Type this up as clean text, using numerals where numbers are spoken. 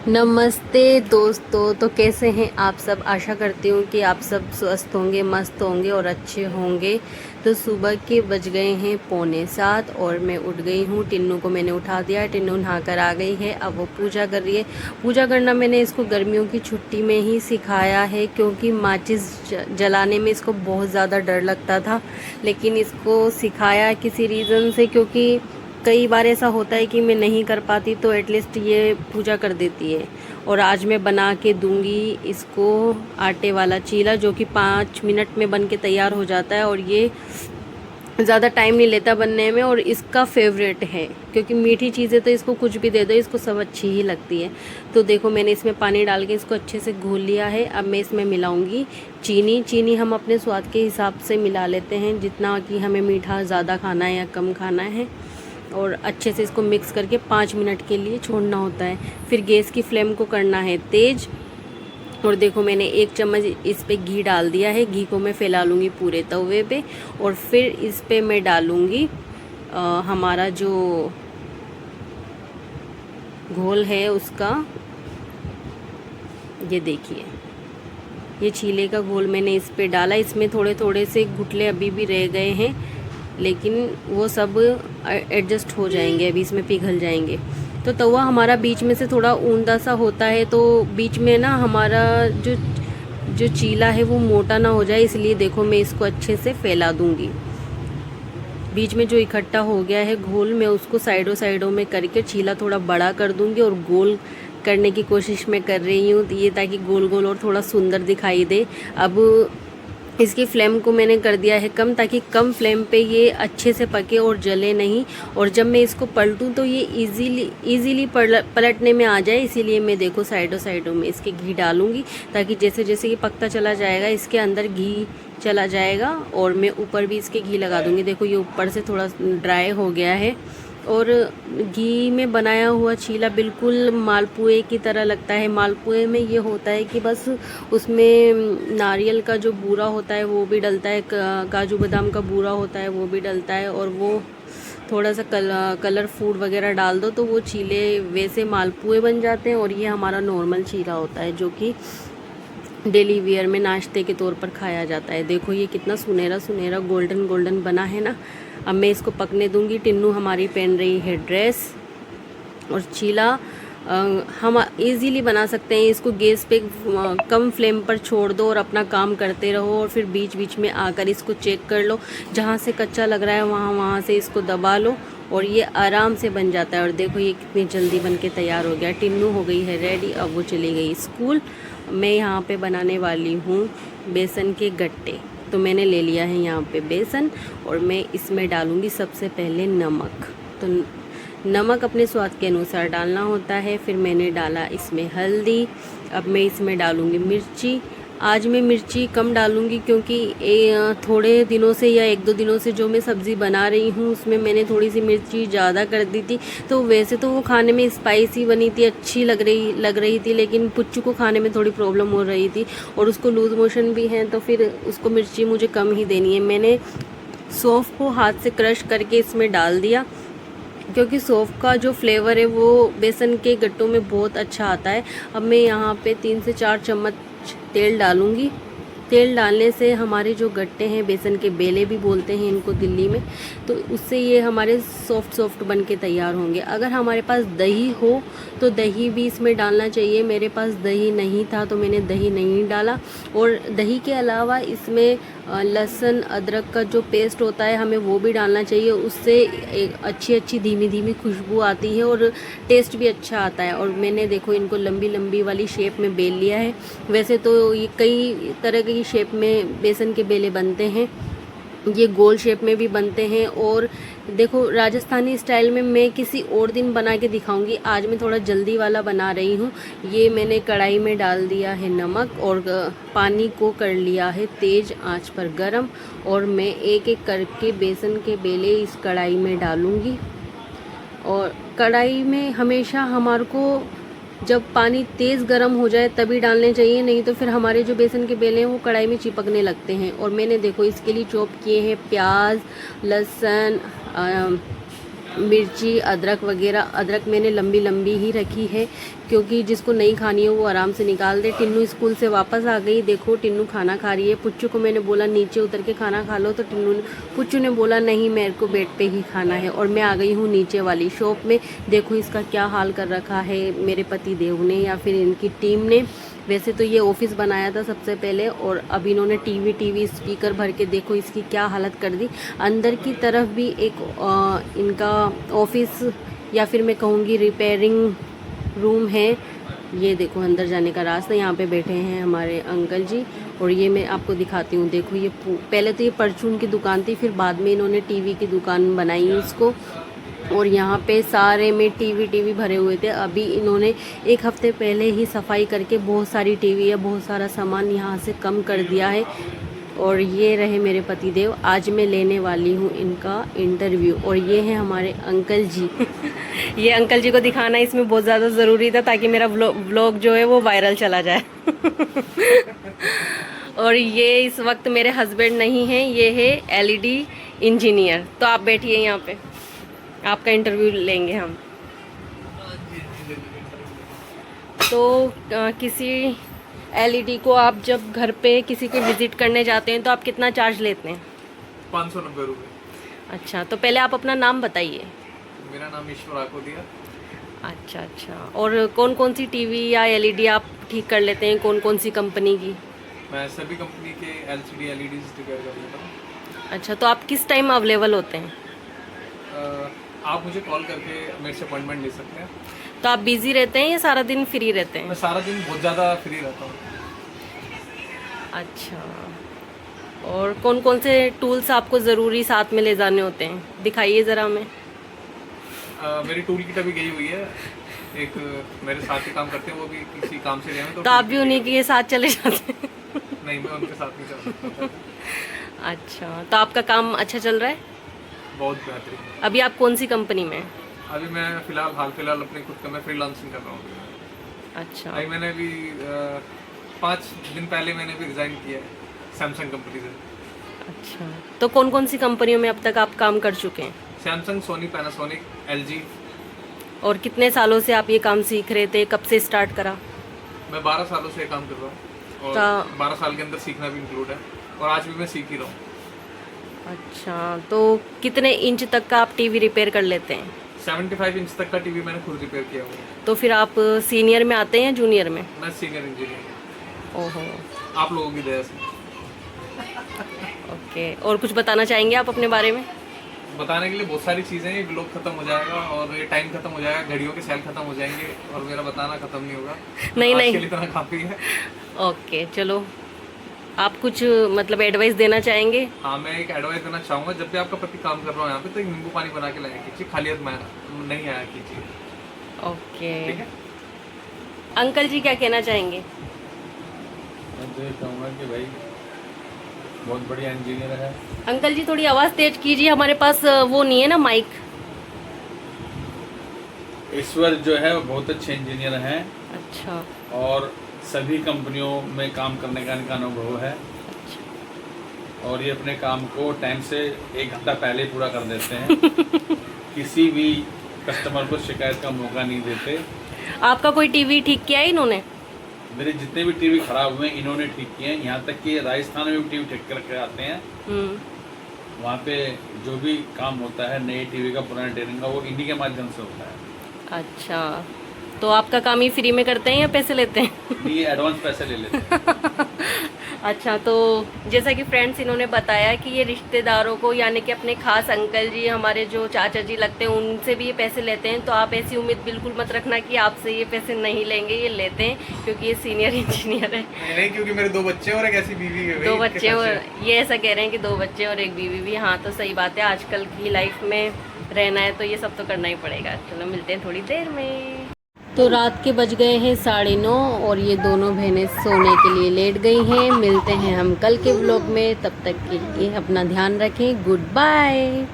नमस्ते दोस्तों। तो कैसे हैं आप सब। आशा करती हूँ कि आप सब स्वस्थ होंगे, मस्त होंगे और अच्छे होंगे। तो सुबह के बज गए हैं 6:45 और मैं उठ गई हूँ। टिन्नू को मैंने उठा दिया। टिन्नू नहा कर आ गई है, अब वो पूजा कर रही है। पूजा करना मैंने इसको गर्मियों की छुट्टी में ही सिखाया है, क्योंकि माचिस जलाने में इसको बहुत ज़्यादा डर लगता था। लेकिन इसको सिखाया किसी रीज़न से, क्योंकि कई बार ऐसा होता है कि मैं नहीं कर पाती, तो एटलीस्ट ये पूजा कर देती है। और आज मैं बना के दूंगी इसको आटे वाला चीला, जो कि 5 मिनट में बन के तैयार हो जाता है और ये ज़्यादा टाइम नहीं लेता बनने में, और इसका फेवरेट है। क्योंकि मीठी चीज़ें तो इसको कुछ भी दे दो, इसको सब अच्छी ही लगती है। तो देखो, मैंने इसमें पानी डाल के इसको अच्छे से घोल लिया है। अब मैं इसमें मिलाऊंगी चीनी। चीनी हम अपने स्वाद के हिसाब से मिला लेते हैं, जितना कि हमें मीठा ज़्यादा खाना है या कम खाना है। और अच्छे से इसको मिक्स करके 5 मिनट के लिए छोड़ना होता है। फिर गैस की फ्लेम को करना है तेज़। और देखो, मैंने 1 चम्मच इस पे घी डाल दिया है। घी को मैं फैला लूँगी पूरे तवे पे, और फिर इस पे मैं डालूँगी हमारा जो घोल है उसका। ये देखिए, ये चीले का घोल मैंने इस पे डाला। इसमें थोड़े थोड़े से गुठले अभी भी रह गए हैं, लेकिन वो सब एडजस्ट हो जाएंगे, अभी इसमें पिघल जाएंगे। तो तवा हमारा बीच में से थोड़ा ऊंधा सा होता है, तो बीच में ना हमारा जो जो चीला है वो मोटा ना हो जाए, इसलिए देखो मैं इसको अच्छे से फैला दूंगी। बीच में जो इकट्ठा हो गया है घोल, मैं उसको साइडों साइडों में करके चीला थोड़ा बड़ा कर दूंगी और गोल करने की कोशिश मैं कर रही हूँ, ये ताकि गोल गोल और थोड़ा सुंदर दिखाई दे। अब इसकी फ्लेम को मैंने कर दिया है कम, ताकि कम फ्लेम पे ये अच्छे से पके और जले नहीं। और जब मैं इसको पलटूँ तो ये इजीली पलटने में आ जाए, इसीलिए मैं देखो साइडों साइडों में इसके घी डालूंगी, ताकि जैसे जैसे ये पकता चला जाएगा इसके अंदर घी चला जाएगा। और मैं ऊपर भी इसके घी लगा दूंगी। देखो, ये ऊपर से थोड़ा ड्राई हो गया है, और घी में बनाया हुआ चीला बिल्कुल मालपुए की तरह लगता है। मालपुए में ये होता है कि बस उसमें नारियल का जो बूरा होता है वो भी डलता है, काजू बादाम का बूरा होता है वो भी डलता है, और वो थोड़ा सा कलर फूड वगैरह डाल दो तो वो चीले वैसे मालपुए बन जाते हैं। और ये हमारा नॉर्मल चीला होता है, जो कि डेली वियर में नाश्ते के तौर पर खाया जाता है। देखो, ये कितना सुनहरा सुनहरा गोल्डन गोल्डन बना है ना। अब मैं इसको पकने दूंगी। टिन्नू हमारी पहन रही है ड्रेस। और चीला हम इजीली बना सकते हैं। इसको गैस पे कम फ्लेम पर छोड़ दो और अपना काम करते रहो, और फिर बीच बीच में आकर इसको चेक कर लो। जहाँ से कच्चा लग रहा है वहाँ से इसको दबा लो, और ये आराम से बन जाता है। और देखो, ये कितनी जल्दी बन के तैयार हो गया। टिन्नू हो गई है रेडी, अब वो चली गई स्कूल। मैं यहाँ पे बनाने वाली हूँ बेसन के गट्टे। तो मैंने ले लिया है यहाँ पे बेसन, और मैं इसमें डालूँगी सबसे पहले नमक। तो नमक अपने स्वाद के अनुसार डालना होता है। फिर मैंने डाला इसमें हल्दी। अब मैं इसमें डालूँगी मिर्ची। आज मैं मिर्ची कम डालूँगी, क्योंकि थोड़े दिनों से या 1-2 दिनों से जो मैं सब्ज़ी बना रही हूँ उसमें मैंने थोड़ी सी मिर्ची ज़्यादा कर दी थी। तो वैसे तो वो खाने में स्पाइसी बनी थी, अच्छी लग रही थी, लेकिन पुच्चू को खाने में थोड़ी प्रॉब्लम हो रही थी, और उसको लूज़ मोशन भी हैं, तो फिर उसको मिर्ची मुझे कम ही देनी है। मैंने सौंफ को हाथ से क्रश करके इसमें डाल दिया, क्योंकि सौंफ का जो फ्लेवर है वो बेसन के गट्टों में बहुत अच्छा आता है। अब मैं यहाँ पे 3 से 4 चम्मच तेल डालूंगी। तेल डालने से हमारे जो गट्टे हैं, बेसन के बेले भी बोलते हैं इनको दिल्ली में, तो उससे ये हमारे सॉफ्ट सॉफ्ट बन के तैयार होंगे। अगर हमारे पास दही हो तो दही भी इसमें डालना चाहिए। मेरे पास दही नहीं था तो मैंने दही नहीं डाला। और दही के अलावा इसमें लहसुन अदरक का जो पेस्ट होता है हमें वो भी डालना चाहिए। उससे एक अच्छी धीमी धीमी खुशबू आती है और टेस्ट भी अच्छा आता है। और मैंने देखो इनको लंबी लंबी वाली शेप में बेल लिया है। वैसे तो ये कई तरह की शेप में बेसन के बेले बनते हैं, ये गोल शेप में भी बनते हैं। और देखो, राजस्थानी स्टाइल में मैं किसी और दिन बना के दिखाऊंगी। आज मैं थोड़ा जल्दी वाला बना रही हूँ। ये मैंने कढ़ाई में डाल दिया है नमक, और पानी को कर लिया है तेज़ आंच पर गरम, और मैं एक एक करके बेसन के बेले इस कढ़ाई में डालूँगी। और कढ़ाई में हमेशा हमारे को जब पानी तेज़ गर्म हो जाए तभी डालने चाहिए, नहीं तो फिर हमारे जो बेसन के बेले हैं वो कढ़ाई में चिपकने लगते हैं। और मैंने देखो इसके लिए चॉप किए हैं प्याज, लहसुन, मिर्ची, अदरक वगैरह। अदरक मैंने लंबी लंबी ही रखी है क्योंकि जिसको नहीं खानी है वो आराम से निकाल दे। टिन्नू स्कूल से वापस आ गई, देखो टिन्नू खाना खा रही है। पुच्चू को मैंने बोला नीचे उतर के खाना खा लो, तो पुच्चू ने बोला नहीं मेरे को बेड पे ही खाना है। और मैं आ गई हूँ नीचे वाली शॉप में। देखो इसका क्या हाल कर रखा है मेरे पति देव ने या फिर इनकी टीम ने। वैसे तो ये ऑफिस बनाया था सबसे पहले, और अब इन्होंने टीवी स्पीकर भर के देखो इसकी क्या हालत कर दी। अंदर की तरफ भी एक इनका ऑफिस या फिर मैं कहूँगी रिपेयरिंग रूम है। ये देखो अंदर जाने का रास्ता, यहाँ पे बैठे हैं हमारे अंकल जी। और ये मैं आपको दिखाती हूँ, देखो ये पहले तो ये परचून की दुकान थी, फिर बाद में इन्होंने टीवी की दुकान बनाई इसको। और यहाँ पे सारे में टीवी भरे हुए थे। अभी इन्होंने 1 हफ्ते पहले ही सफाई करके बहुत सारी टीवी या बहुत सारा सामान यहाँ से कम कर दिया है। और ये रहे मेरे पतिदेव, आज मैं लेने वाली हूँ इनका इंटरव्यू। और ये हैं हमारे अंकल जी ये अंकल जी को दिखाना इसमें बहुत ज़्यादा ज़रूरी था ताकि मेरा व्लॉग जो है वो वायरल चला जाए और ये इस वक्त मेरे हस्बैंड नहीं हैं, ये है LED इंजीनियर। तो आप बैठिए यहाँ पे, आपका इंटरव्यू लेंगे हम। तो किसी LED को आप जब घर पे किसी को विज़िट करने जाते हैं तो आप कितना चार्ज लेते हैं? 590 रुपये। अच्छा, तो पहले आप अपना नाम बताइए। मेरा नाम ईश्वर आकोदिया। अच्छा। और कौन कौन सी टीवी या LED आप ठीक कर लेते हैं, कौन कौन सी कंपनी की? मैं सभी कंपनी के LCD LEDs रिपेयर कर लेता हूँ। अच्छा, तो आप किस टाइम अवेलेबल होते हैं? आप मुझे कॉल करके मेरे से अपॉइंटमेंट ले सकते हैं। तो आप बिजी रहते हैं या सारा दिन फ्री रहते हैं? मैं सारा दिन बहुत ज़्यादा फ्री रहता हूँ। अच्छा, और कौन कौन से टूल्स आपको ज़रूरी साथ में ले जाने होते हैं, दिखाइए ज़रा हमें। मेरी टूल किट अभी गई हुई है, एक मेरे साथ ही काम करते हैं, वो भी किसी काम से गए हैं। तो आप भी उन्हीं के साथ चले जाते हैं? नहीं, मैं उनके साथ नहीं चल सकता। अच्छा, तो आपका काम अच्छा चल रहा है? बहुत बेहतरीन। अभी आप कौन सी कंपनी में? अभी मैं हाल फिलहाल अपने खुद का मैं फ्रीलांसिंग कर रहा हूँ। अच्छा। अभी मैंने भी 5 दिन पहले मैंने भी रिज़ाइन किया है सैमसंग कंपनी से। अच्छा, तो कौन कौन सी कंपनियों में अब तक आप काम कर चुके हैं? Samsung, Sony, Panasonic, LG। और कितने सालों से आप ये काम सीख रहे थे, कब से स्टार्ट करा? मैं 12 सालों से काम कर रहा हूँ, और 12 साल के अंदर सीखना भी इंक्लूड है, और आज भी मैं सीख ही रहा हूँ। अच्छा, तो कितने इंच तक का आप टीवी रिपेयर कर लेते हैं? 75 इंच तक का टीवी मैंने खुद रिपेयर किया हुआ है। तो फिर आप सीनियर में आते हैं या जूनियर में? मैं सीनियर इंजीनियर हूँ। ओहो, आप लोगों की दया से। ओके, और कुछ बताना चाहेंगे आप अपने बारे में? बताने के लिए बहुत सारी चीज़ें हैं, ब्लॉग खत्म हो जाएगा और ये टाइम खत्म हो जाएगा, घड़ियों के सेल खत्म हो जाएंगे और मेरा बताना खत्म नहीं होगा। नहीं आज के लिए इतना काफ़ी है। ओके, चलो, आप कुछ मतलब एडवाइस देना चाहेंगे? हाँ, मैं एक एडवाइस देना चाहूँगा, जब भी आपका पति काम कर रहा हो यहाँ पे, तो एक नींबू पानी बना के लाया कीजिए, खाली हाथ में नहीं आया कीजिए। ओके, ठीक है। अंकल जी क्या कहना चाहेंगे? मैं तो ये कहूँगा कि भाई बहुत बढ़िया इंजीनियर है। अंकल जी थोड़ी आवाज़ तेज कीजिए, हमारे पास वो नहीं है ना माइक। ईश्वर जो है वो बहुत अच्छे इंजीनियर हैं। अच्छा। और सभी कंपनियों में काम करने का इनका अनुभव है। अच्छा। और ये अपने काम को टाइम से 1 घंटा पहले पूरा कर देते हैं किसी भी कस्टमर को शिकायत का मौका नहीं देते। आपका कोई टीवी ठीक किया है इन्होंने? मेरे जितने भी टीवी खराब हुए हैं इन्होंने ठीक किए हैं। यहाँ तक कि राजस्थान में भी टीवी ठीक करके आते हैं। वहाँ पे जो भी काम होता है नई टीवी का, पुराने ट्रेनिंग का, वो इन्हीं के माध्यम से होता है। अच्छा, तो आपका काम ही फ्री में करते हैं या पैसे लेते हैं? ये एडवांस पैसे ले लेते हैं। अच्छा, तो जैसा कि फ्रेंड्स इन्होंने बताया कि ये रिश्तेदारों को यानी कि अपने खास अंकल जी, हमारे जो चाचा जी लगते हैं, उनसे भी ये पैसे लेते हैं। तो आप ऐसी उम्मीद बिल्कुल मत रखना कि आपसे ये पैसे नहीं लेंगे, ये लेते हैं क्योंकि ये सीनियर इंजीनियर है। नहीं, क्योंकि मेरे 2 बच्चे और एक ऐसी बीवी है। 2 बच्चे और ये ऐसा कह रहे हैं कि 2 बच्चे और एक बीवी भी। हाँ, तो सही बात है, आजकल की लाइफ में रहना है तो ये सब तो करना ही पड़ेगा। चलो, मिलते हैं थोड़ी देर में। तो रात के बज गए हैं 9:30 और ये दोनों बहनें सोने के लिए लेट गई हैं। मिलते हैं हम कल के व्लॉग में, तब तक के लिए अपना ध्यान रखें। Good bye.